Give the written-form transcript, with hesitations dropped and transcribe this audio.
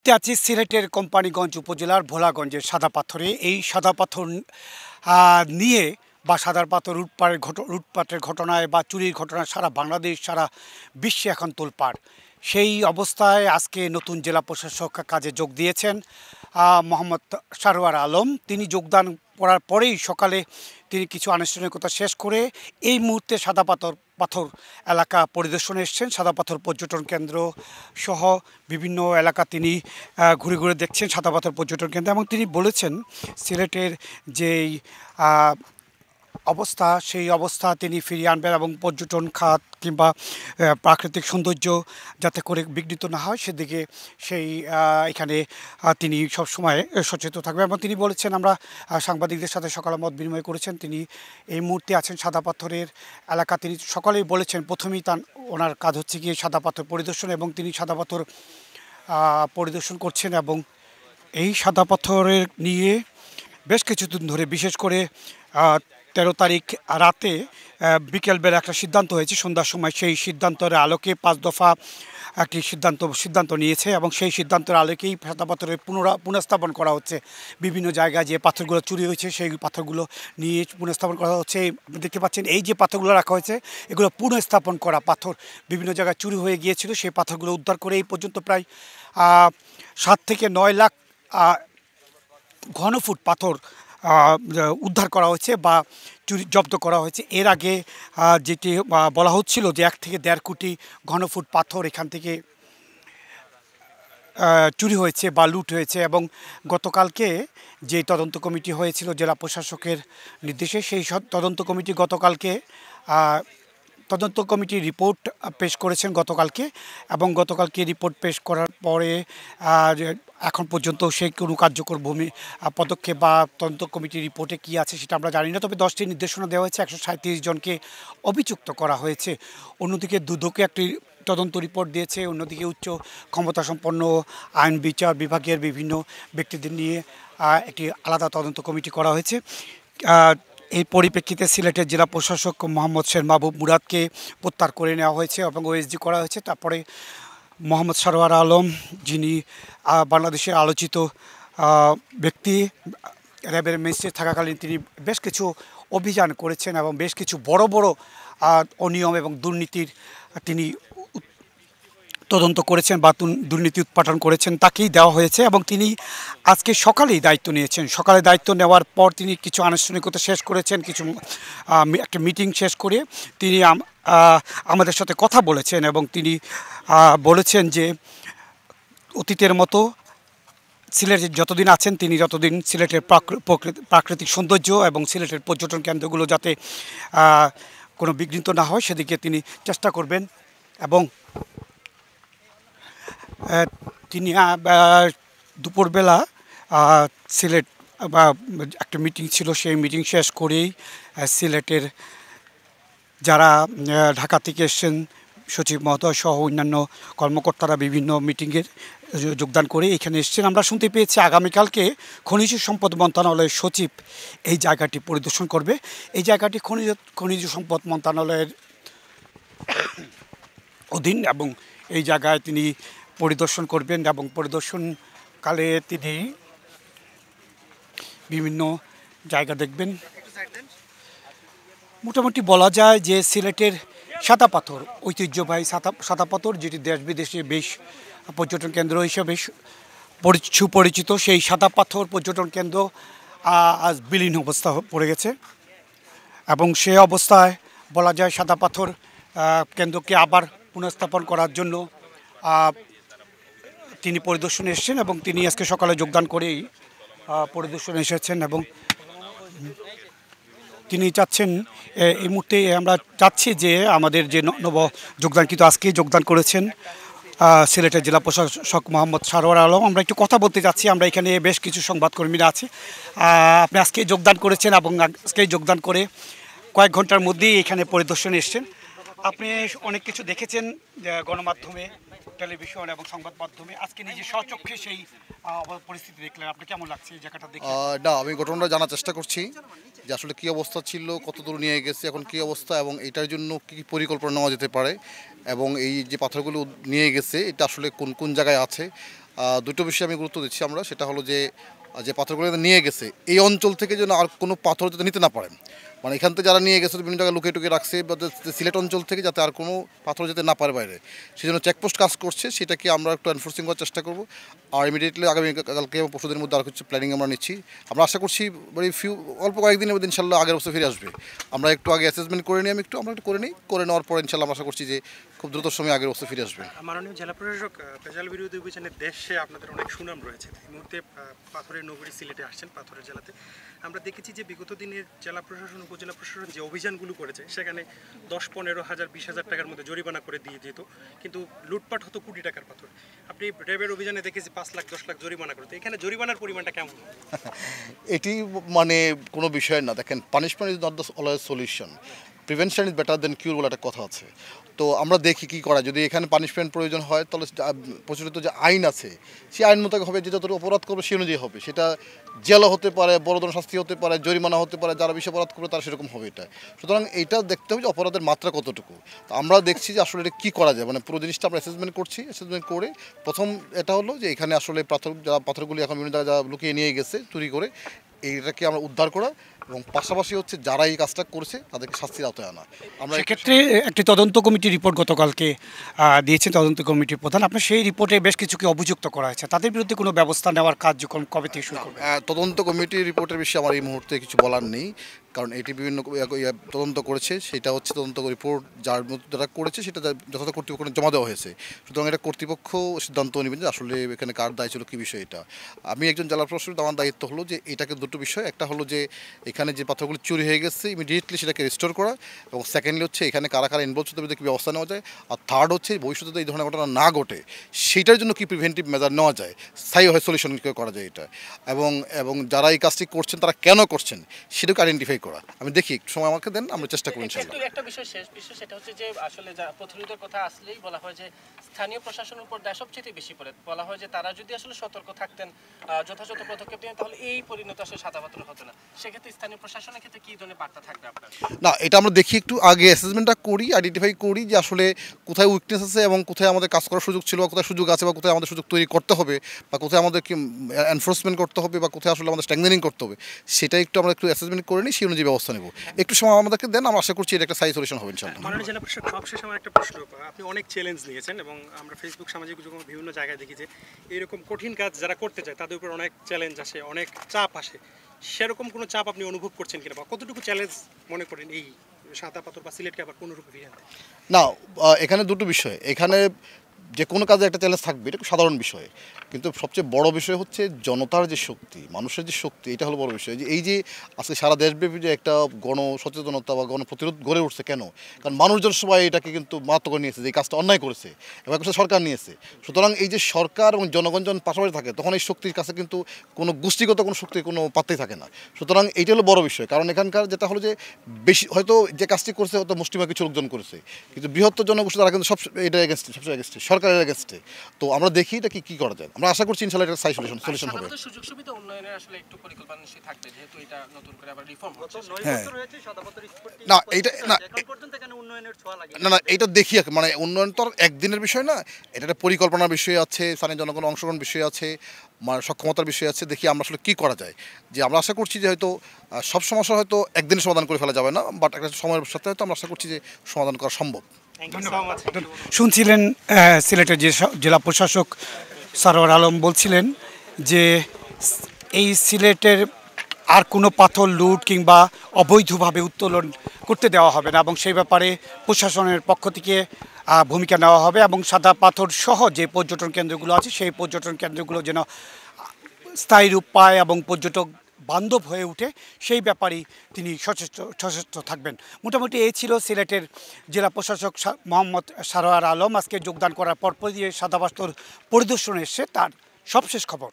মুহূর্তে আছি সিলেটের কোম্পানীগঞ্জ উপজেলার ভোলাগঞ্জের সাদা পাথরে। এই সাদা পাথর নিয়ে বা সাদা পাথর লুটপাটের ঘটনায় বা চুরির ঘটনায় সারা বাংলাদেশ, সারা বিশ্বে এখন তোলপাড়। সেই অবস্থায় আজকে নতুন জেলা প্রশাসক কাজে যোগ দিয়েছেন মোহাম্মদ সারোয়ার আলম। তিনি যোগদান করার পরেই সকালে তিনি কিছু আনুষ্ঠানিকতা শেষ করে এই মুহূর্তে সাদা পাথর এলাকা পরিদর্শনে এসেছেন। সাদা পাথর পর্যটন কেন্দ্র সহ বিভিন্ন এলাকা তিনি ঘুরে ঘুরে দেখছেন সাদা পাথর পর্যটন কেন্দ্র, এবং তিনি বলেছেন সিলেটের যেই অবস্থা, সেই অবস্থা তিনি ফিরিয়ে আনবেন এবং পর্যটন খাত কিংবা প্রাকৃতিক সৌন্দর্য যাতে করে বিঘ্নিত না হয় সেদিকে এখানে তিনি সবসময় সচেতন থাকবেন। এবং তিনি বলেছেন, আমরা সাংবাদিকদের সাথে সকালে মত বিনিময় করেছেন, তিনি এই মুহূর্তে আছেন সাদা পাথরের এলাকা। তিনি সকালেই বলেছেন প্রথমেই ওনার কাজ হচ্ছে গিয়ে সাদা পাথর পরিদর্শন, এবং তিনি সাদা পাথর পরিদর্শন করছেন। এবং এই সাদা পাথরের নিয়ে বেশ কিছুদিন ধরে, বিশেষ করে 13 তারিখ রাতে বিকেলবেলা একটা সিদ্ধান্ত হয়েছে সন্ধ্যার সময়, সেই সিদ্ধান্তের আলোকে 5 দফা একটি সিদ্ধান্ত নিয়েছে, এবং সেই সিদ্ধান্তের আলোকেই সাদা পাথরের পুনঃস্থাপন করা হচ্ছে। বিভিন্ন জায়গায় যে পাথরগুলো চুরি হয়েছে সেই পাথরগুলো নিয়ে পুনঃস্থাপন করা হচ্ছে। আপনি দেখতে পাচ্ছেন এই যে পাথরগুলো রাখা হয়েছে এগুলো পুনঃস্থাপন করা পাথর। বিভিন্ন জায়গায় চুরি হয়ে গিয়েছিল, সেই পাথরগুলো উদ্ধার করে এই পর্যন্ত প্রায় 7 থেকে 9 লাখ ঘনফুট পাথর উদ্ধার করা হয়েছে বা জব্দ করা হয়েছে। এর আগে যেটি বলা হচ্ছিল যে 1 থেকে 1.5 কোটি ঘনফুট পাথর এখান থেকে চুরি হয়েছে বা লুট হয়েছে। এবং গতকালকে যে তদন্ত কমিটি হয়েছিল জেলা প্রশাসকের নির্দেশে, সেই তদন্ত কমিটি গতকালকে তদন্ত কমিটির রিপোর্ট পেশ করেছেন গতকালকে, এবং গতকালকে রিপোর্ট পেশ করার পরে এখন পর্যন্ত সেই কোনো কার্যকর পদক্ষেপ বা তদন্ত কমিটির রিপোর্টে কী আছে সেটা আমরা জানি না। তবে 10টি নির্দেশনা দেওয়া হয়েছে, 137 জনকে অভিযুক্ত করা হয়েছে। অন্যদিকে দুদকে একটি তদন্ত রিপোর্ট দিয়েছে, অন্যদিকে উচ্চ ক্ষমতাসম্পন্ন আইন বিচার বিভাগের বিভিন্ন ব্যক্তিদের নিয়ে একটি আলাদা তদন্ত কমিটি করা হয়েছে। এই পরিপ্রেক্ষিতে সিলেটের জেলা প্রশাসক মোহাম্মদ শের মাহবুব মুরাদকে প্রত্যাহার করে নেওয়া হয়েছে এবং ওএসডি করা হয়েছে। তারপরে মোহাম্মদ সারোয়ার আলম, যিনি বাংলাদেশের আলোচিত ব্যক্তি, র্যাবের ম্যাজিস্ট্রেট থাকাকালীন তিনি বেশ কিছু অভিযান করেছেন এবং বেশ কিছু বড় বড় অনিয়ম এবং দুর্নীতির তিনি তদন্ত করেছেন বা দুর্নীতি উৎপাটন করেছেন, তাকেই দেওয়া হয়েছে। এবং তিনি আজকে সকালেই দায়িত্ব নিয়েছেন। সকালে দায়িত্ব নেওয়ার পর তিনি কিছু আনুষ্ঠানিকতা শেষ করেছেন, একটা মিটিং শেষ করে তিনি আমাদের সাথে কথা বলেছেন, এবং তিনি বলেছেন যে অতীতের মতো সিলেটে যতদিন আছেন তিনি, যতদিন সিলেটের প্রাকৃতিক সৌন্দর্য এবং সিলেটের পর্যটন কেন্দ্রগুলো যাতে কোনো বিঘ্নিত না হয় সেদিকে তিনি চেষ্টা করবেন। এবং তিনি দুপুরবেলা সিলেট বা একটা মিটিং ছিল, সেই মিটিং শেষ করেই সিলেটের যারা ঢাকা থেকে এসছেন সচিব মহোদয় সহ অন্যান্য কর্মকর্তারা বিভিন্ন মিটিংয়ের যোগদান করে এখানে এসেছেন। আমরা শুনতে পেয়েছি আগামীকালকে খনিজ সম্পদ মন্ত্রণালয়ের সচিব এই জায়গাটি পরিদর্শন করবে। এই জায়গাটি খনিজ সম্পদ মন্ত্রণালয়ের অধীন, এবং এই জায়গায় তিনি পরিদর্শন করবেন, এবং পরিদর্শনকালে তিনি বিভিন্ন জায়গা দেখবেন। মোটামুটি বলা যায় যে সিলেটের সাদা পাথর, ঐতিহ্যবাহী সাদা পাথর, যেটি দেশ বিদেশে বেশ পর্যটন কেন্দ্র হিসেবে সুপরিচিত, সেই সাদা পাথর পর্যটন কেন্দ্র আজ বিলীন অবস্থা পড়ে গেছে। এবং সে অবস্থায় বলা যায় সাদা পাথর কেন্দ্রকে আবার পুনঃস্থাপন করার জন্য তিনি পরিদর্শনে এসেছেন, এবং তিনি আজকে সকালে যোগদান করেই পরিদর্শনে এসেছেন। এবং তিনি চাচ্ছেন, এই মুহূর্তে আমরা চাচ্ছি যে আমাদের যে নব যোগদানকৃত আজকেই যোগদান করেছেন সিলেটের জেলা প্রশাসক মোহাম্মদ সারোয়ার আলম, আমরা একটু কথা বলতে চাচ্ছি। আমরা এখানে বেশ কিছু সংবাদকর্মীরা আছি। আপনি আজকেই যোগদান করেছেন এবং আজকেই যোগদান করে কয়েক ঘন্টার মধ্যেই এখানে পরিদর্শনে এসেছেন। আপনি অনেক কিছু দেখেছেন গণমাধ্যমে, টেলিভিশন এবং সংবাদ মাধ্যমে, আজকে নিজে স্বচক্ষে সেই পরিস্থিতি দেখলেন, আপনি কেমন লাগছে এই জায়গাটা দেখে? না, আমি ঘটনাটা জানার চেষ্টা করছি যে আসলে কী অবস্থা ছিল, কত দূর নিয়ে গেছে, এখন কী অবস্থা, এবং এটার জন্য কী কী পরিকল্পনা নেওয়া যেতে পারে, এবং এই যে পাথরগুলো নিয়ে গেছে এটা আসলে কোন কোন জায়গায় আছে। দুটো বিষয়ে আমি গুরুত্ব দিচ্ছি আমরা, সেটা হলো যে যে পাথরগুলো নিয়ে গেছে এই অঞ্চল থেকে যেন আর কোনো পাথর যাতে নিতে না পারেন, মানে এখান থেকে যারা নিয়ে গেছে বিভিন্ন জায়গায় লুকিয়ে টুকিয়ে রাখছে, বা সিলেট অঞ্চল থেকে যাতে আর কোনো পাথর যেতে না পারে বাইরে, সেই জন্য চেকপোস্ট কাজ করছে, সেটাকে আমরা একটু এনফোর্সিং করার চেষ্টা করব। আর ইমিডিয়েটলি আগামীকালকে এবং পরশুদিনের মধ্যে আর কিছু প্ল্যানিং আমরা নিচ্ছি। আমরা আশা করছি অল্প কয়েকদিনের মধ্যে ইনশাল্লাহ আগের অবস্থা ফিরে আসবে। আমরা একটু আগে অ্যাসেসমেন্ট করে নিই, আমরা একটু করে নেওয়ার পর ইনশাল্লাহ আমরা আশা করছি যে খুব দ্রুত সময় আগের অবস্থা ফিরে আসবে। মাননীয় জেলা প্রশাসক, ভেজাল বিরোধী অভিযানের দেশে আপনাদের অনেক সুনাম রয়েছে। এই মুহূর্তে পাথরের নগরী সিলেটে আসছেন, পাথরের জেলাতে। আমরা দেখেছি যে বিগত দিনের জেলা প্রশাসন, উপজেলা প্রশাসন যে অভিযানগুলো করেছে, সেখানে 10-15 হাজার 20,000 টাকার মধ্যে জরিমানা করে দিয়ে যেত, কিন্তু লুটপাট হতো কোটি টাকার পাথর। আপনি র্যাবের অভিযানে দেখেছি 5 লাখ 10 লাখ জরিমানা করতে। এখানে জরিমানার পরিমাণটা কেমন? এটি মানে কোনো বিষয় না। দেখেন, punishment is not the always solution, prevention is better than cure বলে একটা কথা আছে। তো আমরা দেখি কী করা, যদি এখানে পানিশমেন্ট প্রয়োজন হয় তাহলে প্রচলিত যে আইন আছে সেই আইন মোতাবেক হবে, যে যতটুকু অপরাধ করবে সেই অনুযায়ী হবে। সেটা জেলও হতে পারে, বড় ধরনের শাস্তি হতে পারে, জরিমানা হতে পারে, যারা বেশি অপরাধ করবে তারা সেরকম হবে। এটা সুতরাং এইটা দেখতে হবে যে অপরাধের মাত্রা কতটুকু। তো আমরা দেখছি যে আসলে এটা কী করা যায়, মানে পুরো জিনিসটা আমরা অ্যাসেসমেন্ট করছি। অ্যাসেসমেন্ট করে প্রথম এটা হলো যে এখানে আসলে পাথরগুলি এখন বিভিন্ন জায়গায় লুকিয়ে নিয়ে গেছে চুরি করে, এইটাকে আমরা উদ্ধার করা, এবং পাশাপাশি হচ্ছে যারা এই কাজটা করেছে তাদেরকে শাস্তির আওতায় আনা। আমরা সেক্ষেত্রে একটি তদন্ত কমিটির রিপোর্ট গতকালকে দিয়েছেন তদন্ত কমিটির প্রধান। আপনার সেই রিপোর্টে বেশ কিছুকে অভিযুক্ত করা হয়েছে, তাদের বিরুদ্ধে কোনো ব্যবস্থা নেওয়ার কার্যক্রম কবে থেকে শুরু করবে? তদন্ত কমিটির রিপোর্টের বিষয়ে আমার এই মুহূর্তে কিছু বলার নেই, কারণ এটি বিভিন্ন তদন্ত করেছে। সেটা হচ্ছে তদন্ত রিপোর্ট যারা করেছে সেটা যথাযথ কর্তৃপক্ষ জমা দেওয়া হয়েছে। সুতরাং এটা কর্তৃপক্ষ সিদ্ধান্ত নেবেন যে আসলে এখানে কার দায় ছিল, কী বিষয় এটা। আমি একজন জেলা প্রশাসক, আমার দায়িত্ব হলো যে এটাকে দুটো বিষয়, একটা হলো যে এখানে যে পাথরগুলো চুরি হয়ে গেছে ইমিডিয়েটলি সেটাকে রিস্টোর করা, এবং সেকেন্ডলি হচ্ছে এখানে কারা কারা ইনভলভ হতে কী ব্যবস্থা নেওয়া যায়, আর থার্ড হচ্ছে ভবিষ্যতে এই ধরনের ঘটনা না ঘটে সেটার জন্য কী প্রিভেন্টিভ মেজার নেওয়া যায়, স্থায়ীভাবে সলিউশন কী করা যায় এটা, এবং যারা এই কাজটি করছেন তারা কেন করছেন সেটাকে আইডেন্টিফাই করা। আমি দেখি একটু সময় আমাকে দেন, আমরা চেষ্টা করি ইনশাআল্লাহ। একটা বিষয়, শেষ বিষয়, সেটা হচ্ছে যে আসলে যা প্রতিরোধের কথা আসলেই বলা হয় যে স্থানীয় প্রশাসনের উপর দায় সবচেয়ে বেশি পড়ে। বলা হয় যে তারা যদি আসলে সতর্ক থাকতেন, যথাযথ পদক্ষেপ নেন, তাহলে এই পরিণতি আসলে সাদা পাথর হতো না। সেক্ষেত্রে স্থানীয় প্রশাসনের ক্ষেত্রে কী ধরনের বার্তা থাকবে আপনার? না, এটা আমরা দেখি একটু আগে অ্যাসেসমেন্টটা করি, আইডেন্টিফাই করি যে আসলে কোথায় উইকনেস আছে এবং কোথায় আমাদের কাজ করার সুযোগ ছিল, বা কোথায় সুযোগ আছে, বা কোথায় আমাদের সুযোগ তৈরি করতে হবে, বা কোথায় আমাদের কি এনফোর্সমেন্ট করতে হবে, বা কোথায় আসলে আমাদের স্ট্রেংথেনিং করতে হবে, সেটা আমরা একটু অ্যাসেসমেন্ট করে নিই, সেই অনুযায়ী ব্যবস্থা নেব। একটু সময় আমাদেরকে দেন, আমরা আশা করছি এটা একটা স্থায়ী সলিউশন হবে ইনশাআল্লাহ। মাননীয় জেলা প্রশাসক, সবশেষে আমার একটা প্রশ্ন। আপনি অনেক চ্যালেঞ্জ নিয়েছেন এবং আমরা ফেসবুক, সামাজিক যোগাযোগ বিভিন্ন জায়গায় দেখি যে এরকম কঠিন কাজ যারা করতে চায় তাদের উপর অনেক চ্যালেঞ্জ আসে, অনেক চাপ আসে। সেরকম কোনো চাপ আপনি অনুভব করছেন কিনা, বা কতটুকু চ্যালেঞ্জ মনে করেন এই সাদা পাথর বা সিলেটকে আবার কোনোরূপে ফিরিয়ে আনতে? না, এখানে দুটো বিষয়। এখানে যে কোনো কাজে একটা চ্যালেঞ্জ থাকবে, এটা খুব সাধারণ বিষয়, কিন্তু সবচেয়ে বড় বিষয় হচ্ছে জনতার যে শক্তি, মানুষের যে শক্তি, এটা হলো বড় বিষয়। যে এই যে আজকে সারা দেশব্যাপী যে একটা গণ সচেতনতা বা গণপ্রতিরোধ গড়ে উঠছে, কেন? কারণ মানুষজন সবাই এটাকে কিন্তু মারাত্মক করে নিয়েছে যে এই কাজটা অন্যায় করেছে, এবং সরকার নিয়েছে। সুতরাং এই যে সরকার এবং জনগণ যখন পাশাপাশি থাকে, তখন এই শক্তির কাছে কিন্তু কোনো গোষ্ঠীগত কোনো শক্তির কোনো পাত্তাই থাকে না। সুতরাং এইটা হলো বড় বিষয়, কারণ এখানকার যেটা হলো যে বেশি হয়তো যে কাজটি করছে হয়তো মুষ্টিমেয় কিছু লোকজন করেছে, কিন্তু বৃহত্তর জনগোষ্ঠী তারা কিন্তু সব এটা এগেনস্টে, সবসময় এগেনস্টে, সরকারের এগেনস্টে। তো আমরা দেখি এটা কি করা যায়, আমরা আশা করছি ইনশাআল্লাহ এটা সলিউশন হবে। সুযোগ সুবিধা উন্নয়নের আসলে একটু পরিকল্পনা নিশ্চয়ই থাকবে, যেহেতু এটা নতুন করে আবার রিফর্ম হচ্ছে। হ্যাঁ, না এটা না এটা দেখি, মানে উন্নয়ন তো একদিনের বিষয় না, এটা একটা পরিকল্পনার বিষয় আছে, স্থানীয় জনগণ অংশগ্রহণ বিষয় আছে, মানে সক্ষমতার বিষয় আছে। দেখি আমরা আসলে কী করা যায়। যে আমরা আশা করছি যে হয়তো সব সমস্যা হয়তো একদিনে সমাধান করে ফেলা যাবে না, বাট একটা সময়ের সাথে হয়তো আমরা আশা করছি যে সমাধান করা সম্ভব। শুনছিলেন সিলেটের জেলা প্রশাসক সারোয়ার আলম বলছিলেন যে এই সিলেটের আর কোনো পাথর লুট কিংবা অবৈধভাবে উত্তোলন করতে দেওয়া হবে না, এবং সেই ব্যাপারে প্রশাসনের পক্ষ থেকে ভূমিকা নেওয়া হবে, এবং সাদা পাথর সহ যে পর্যটন কেন্দ্রগুলো আছে সেই পর্যটন কেন্দ্রগুলো যেন স্থায়ী রূপ পায় এবং পর্যটক বান্ধব হয়ে উঠে, সেই ব্যাপারেই তিনি সচেষ্ট থাকবেন। মোটামুটি এই ছিল সিলেটের জেলা প্রশাসক মোহাম্মদ সারোয়ার আলম আজকে যোগদান করার পরপরই সাদা পাথর পরিদর্শনে এসে তার সবশেষ খবর।